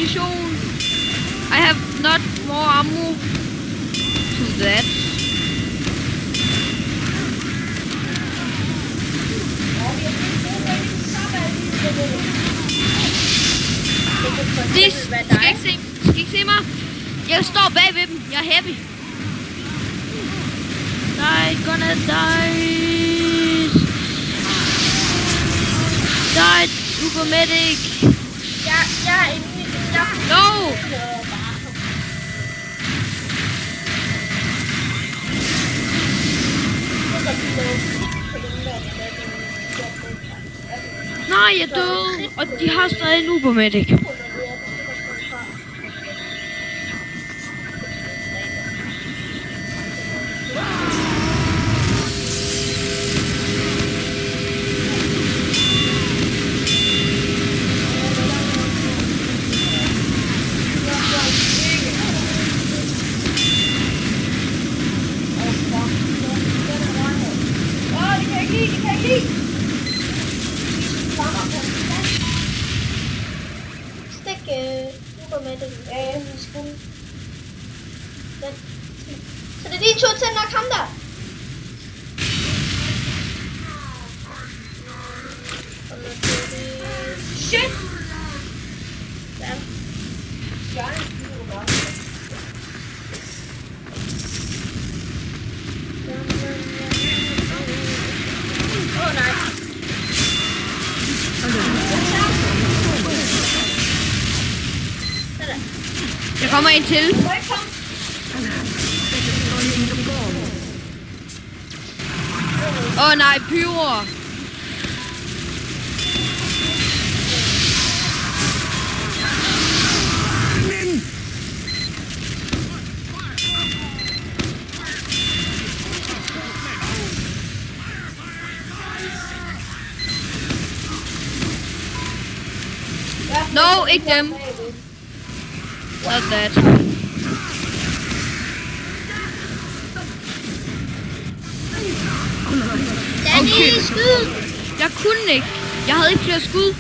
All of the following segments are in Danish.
ammunition. I have not more ammo to that. Skal ikke se mig? Jeg står bag ved dem. Jeg er happy. Die, gonna die. Die, super medic. Jeg er inde i det. No! Nej, jeg døde, og de har stadig en ubermedic. Så det er de to til at komme der. Shit! Åh nej. Der kommer en til. Åh nej, pyroer. No, ikke dem. Not that. Danny, skyd! Jeg kunne ikke. Jeg havde ikke flere skud.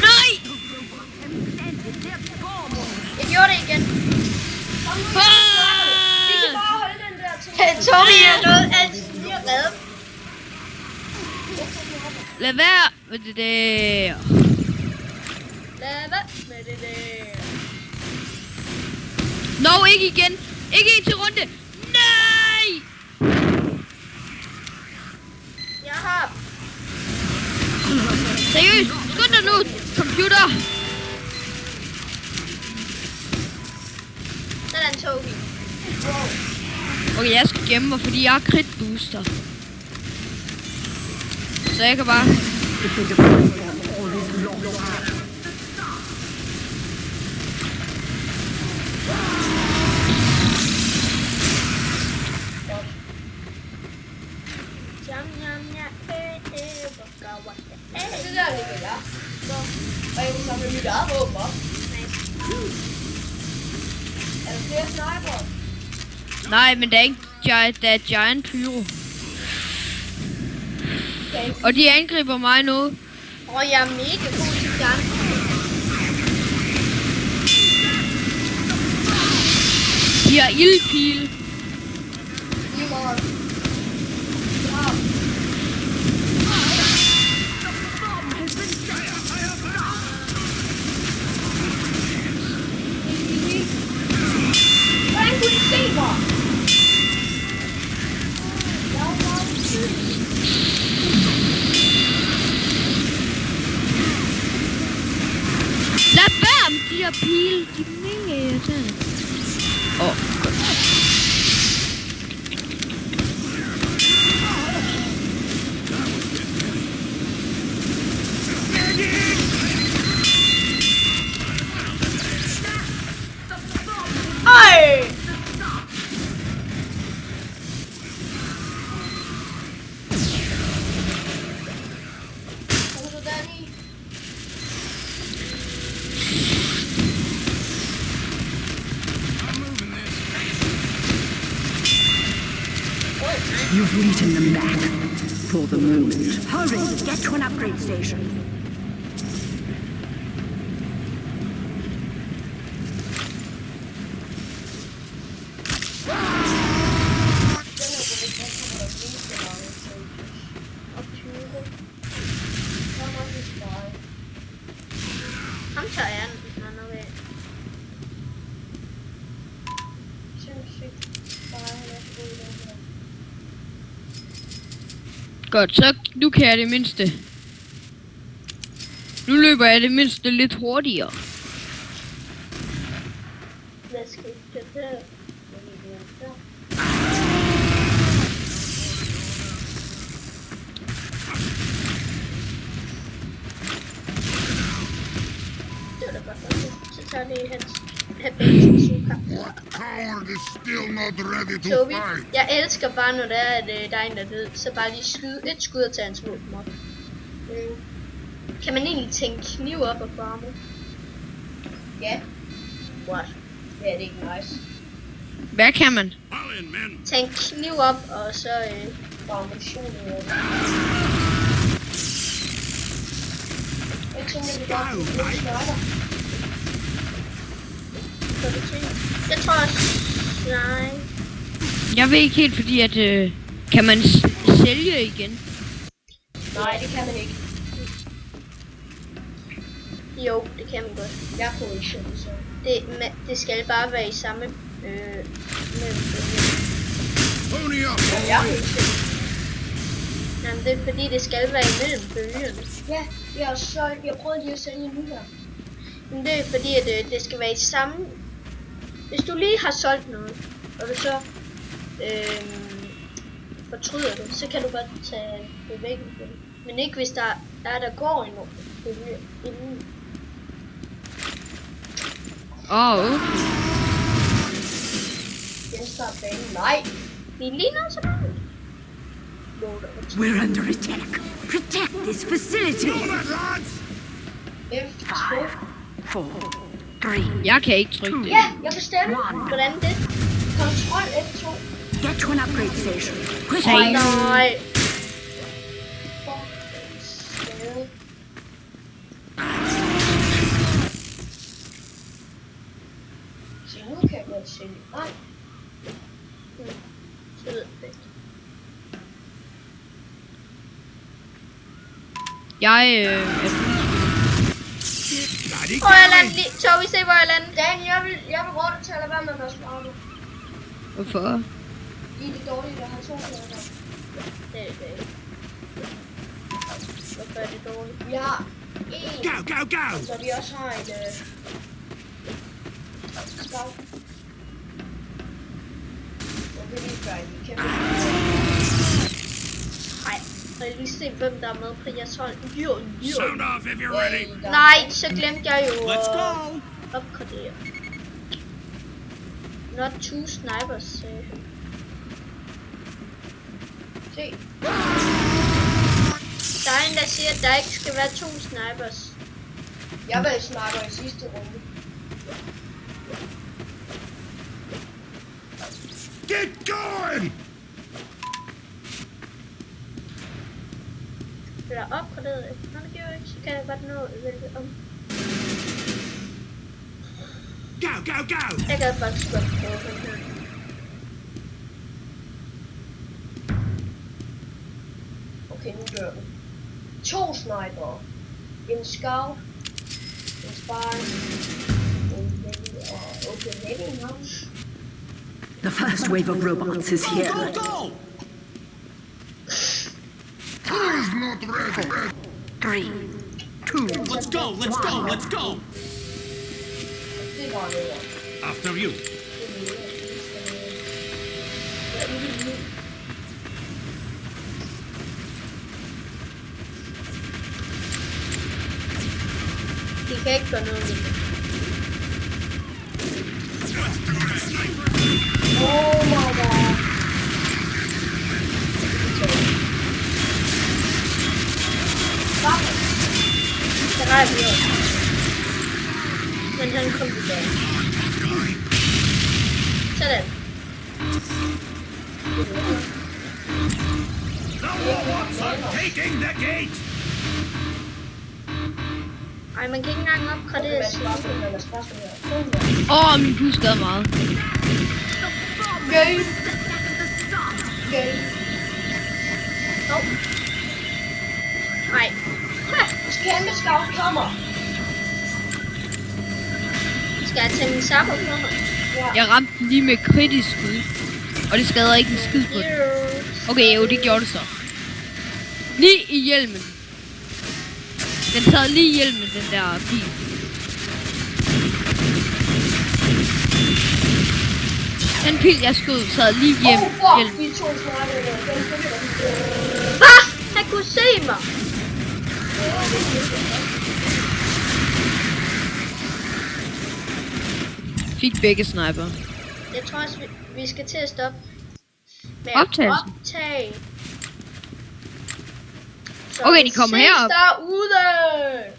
Nej! Jeg gjorde det igen. Vi kan bare holde den der til. Tommy er noget altid lige at redde. Lad være med det der. Lad være med det der. No, ikke igen. Ikke en til runde. Nej! Jeg har. Seriøst, skynd dig nu, computer. Sådan, Toby. Okay, jeg skal gemme mig, fordi jeg har crit booster. Så jeg kan bare... Det der ligger jeg. Og jeg vil samle mit eget våben op. Er der flere sniper? Nej, men der er ikke der er giant pyro. Og de angriber mig nu. Og jeg er mega god til gun. De har ildpil. Hvordan kunne de se mig? Lad være med de her pile. De er mega irriterende. Ej! You've beaten them back. For the moment. Hurry, get to an upgrade station. Ham tager jeg den anden væk. Godt, så nu kan jeg det mindste. Nu løber jeg det mindste lidt hurtigere. Hvad skal det der? Det var da godt nok. Så tager det hans bazooka. What coward is still not ready to Toby, fight? jeg elsker bare, når det er, at der er en, der er død. Så bare lige skyde et skud og tage hans våben op. Kan man egentlig tænke kniv op og farme? Ja. What? Ja, det er ikke nice. Hvad kan man? Fall in, men. Tænk kniv op, og så farme mission ud. Jeg tror, det er godt, at du snakker. Jeg tror også... Nej. Jeg ved ikke helt, fordi at... kan man sælge igen? Nej, det kan man ikke. Jo, det kan man godt. Jeg kunne ikke sælge så. Det skal bare være i samme... Pony up! Jeg kunne ikke sælge. Jamen, det er fordi, det skal være imellem bølgerne. Ja, jeg prøvede lige at sælge nu her. Men det er fordi, at det skal være i samme... Hvis du lige har solgt noget, og du så fortryder det, så kan du godt tage det væk igen. Men ikke hvis der går en bølge inden. Okay. Genstart banen. Nej. Vi ligner så meget. We're under attack. Protect this facility. Do that, lads! F2. 4, 3. Jeg kan ikke trykke det. Ja, jeg bestemmer. Hvordan det? Kontrol F2. Get to an upgrade station. Quick. Save. Nej. Så nu kan jeg godt se. Nej. Så ved jeg det. Bloody Hvor jeg cow! lander lige. Toby, se hvor jeg lander. Dan, jeg vil råde dig til at lade være med at være smart. Hvorfor? Det er dårligt at have 2 plader. Det er det ikke. Hvorfor er det dårligt? Vi har en, Go, go, go! så vi også har et scout. Okay, vi er færdige. Vi kæmper. Nej, jeg vil lige se hvem der er med på jeres hold. Jo. Sound off if you're ready! Nej, så glemte jeg jo Let's at go! opgradere. Not 2 snipers, sagde han. Se. Der er en, der siger, at der ikke skal være 2 snipers. Jeg var sniper i sidste runde. Get going! Bliver der opgraderet? Nå, det gjorde jeg ikke. Så kan jeg godt nå at vælge om. Go, go, go! Jeg kan faktisk godt prøve den her. Okay, nu dør den. 2 sniper. En scout. En spy. En heavy og open heavy house. The first wave of robots is here. Go, go! Who's not ready? 3, 2, Let's go, let's go, let's go! Det var det. After you. De kan ikke gøre noget ved det. Oh my god. Der er vi også. Men han kom tilbage. Sådan. Taking the gate! Ej, man kan ikke engang opgradere sig. Min bus gør meget. Gøy. Gøy. Nej. Kæmpe scout kommer. Skal jeg tage min sapper på ham? Jeg ramte den lige med kritisk skud. Og det skader ikke en skid på den. Okay, jo, det gjorde det så. Lige i hjelmen. Den sad lige i hjelmen, den der bil. Den pil, jeg skød, sad lige i hjelmen. Hvad? Han kunne se mig. Fik begge sniper. Jeg tror også, vi skal til at stoppe med Optagelsen. at optage. Så Okay, vi de kommer ses herop. derude.